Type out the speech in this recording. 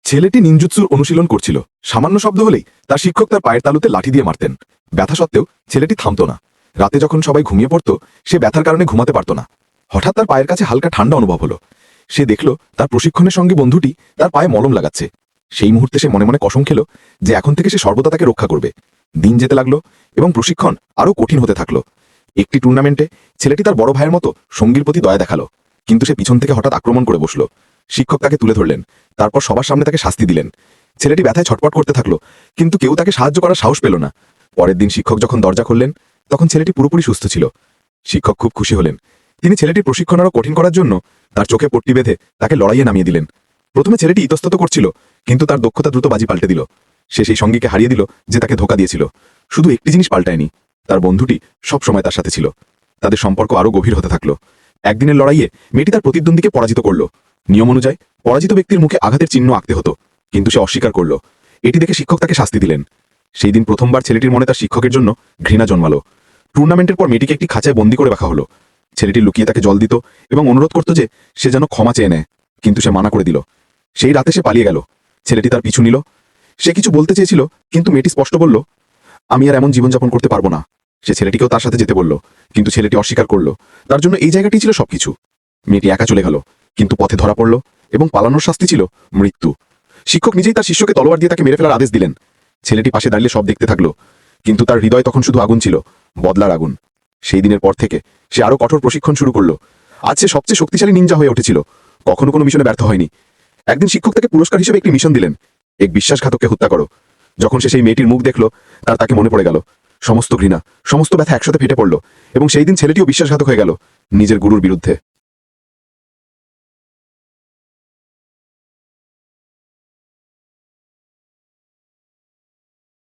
ছেলেটি নিনজুৎসুর অনুশীলন করছিল। সামান্য শব্দ হলেই তার শিক্ষক তার পায়ের তালুতে লাঠি দিয়ে মারতেন। ব্যথা সত্ত্বেও ছেলেটি থামত না। রাতে যখন সবাই ঘুমিয়ে পড়ত, সে ব্যথার কারণে ঘুমাতে পারত না। হঠাৎ তার পায়ের কাছে হালকা ঠান্ডা অনুভব হলো। সে দেখল তার প্রশিক্ষণের সঙ্গে বন্ধুটি তার পায়ে মলম লাগাচ্ছে। সেই মুহূর্তে সে মনে মনে কসম খেল যে এখন থেকে সে সর্বদা তাকে রক্ষা করবে। দিন যেতে লাগলো এবং প্রশিক্ষণ আরও কঠিন হতে থাকলো। একটি টুর্নামেন্টে ছেলেটি তার বড় ভাইয়ের মতো সঙ্গীর প্রতি দয়া দেখালো, কিন্তু সে পিছন থেকে হঠাৎ আক্রমণ করে বসল। শিক্ষক তাকে তুলে ধরলেন, তারপর সবার সামনে তাকে শাস্তি দিলেন। ছেলেটি ব্যথায় ছটপট করতে থাকলো, কিন্তু কেউ তাকে সাহায্য করার সাহস পেল না। পরের দিন শিক্ষক যখন দরজা খুললেন, তখন ছেলেটি পুরোপুরি সুস্থ ছিল। শিক্ষক খুব খুশি হলেন। তিনি ছেলেটির প্রশিক্ষণ আরও কঠিন করার জন্য তার চোখে পট্টি বেঁধে তাকে লড়াইয়ে নামিয়ে দিলেন। প্রথমে ছেলেটি ইতস্তত করছিল, কিন্তু তার দক্ষতা দ্রুত বাজি পাল্টে দিল। সে সেই সঙ্গীকে হারিয়ে দিল যে তাকে ধোঁকা দিয়েছিল। শুধু একটি জিনিস পাল্টায়নি, তার বন্ধুটি সব সময় তার সাথে ছিল। তাদের সম্পর্ক আরও গভীর হতে থাকলো। একদিনের লড়াইয়ে মেয়েটি তার প্রতিদ্বন্দ্বীকে পরাজিত করল। নিয়ম অনুযায়ী পরাজিত ব্যক্তির মুখে আঘাতের চিহ্ন আঁকতে হতো, কিন্তু সে অস্বীকার করল। এটি দেখে শিক্ষক তাকে শাস্তি দিলেন। সেই দিন প্রথমবার ছেলেটির মনে তার শিক্ষকের জন্য ঘৃণা জন্মালো। টুর্নামেন্টের পর মেয়েটিকে একটি খাঁচায় বন্দী করে রাখা হলো। ছেলেটি লুকিয়ে তাকে জল দিত এবং অনুরোধ করত যে সে যেন ক্ষমা চেয়ে নেয়, কিন্তু সে মানা করে দিল। সেই রাতে সে পালিয়ে গেল। ছেলেটি তার পিছু নিল। সে কিছু বলতে চেয়েছিল, কিন্তু মেয়েটি স্পষ্ট বলল, আমি আর এমন জীবনযাপন করতে পারবো না। সে ছেলেটিকেও তার সাথে যেতে বলল, কিন্তু ছেলেটি অস্বীকার করল। তার জন্য এই জায়গাটি ছিল সবকিছু। মেয়েটি একা চলে গেল, কিন্তু পথে ধরা পড়ল এবং পালানোর শাস্তি ছিল মৃত্যু। শিক্ষক নিজেই তার শিষ্যকে তলোয়ার দিয়ে তাকে মেরে ফেলার আদেশ দিলেন। ছেলেটি পাশে দাঁড়িয়ে সব দেখতে থাকলো, কিন্তু তার হৃদয় তখন শুধু আগুন ছিল, বদলার আগুন। সেই দিনের পর থেকে সে আরও কঠোর প্রশিক্ষণ শুরু করলো। আজ সে সবচেয়ে শক্তিশালী নিনজা হয়ে উঠেছিল। কখনো কোনো মিশনে ব্যর্থ হয়নি। একদিন শিক্ষক তাকে পুরস্কার হিসেবে একটি মিশন দিলেন, এক বিশ্বাসঘাতককে হত্যা করো। যখন সে সেই মেয়েটির মুখ দেখল, তাকে মনে পড়ে গেল সমস্ত ঘৃণা, সমস্ত ব্যথা একসাথে ফেটে পড়ল, এবং সেই দিন ছেলেটিও বিশ্বাসঘাতক হয়ে গেল নিজের গুরুর বিরুদ্ধে।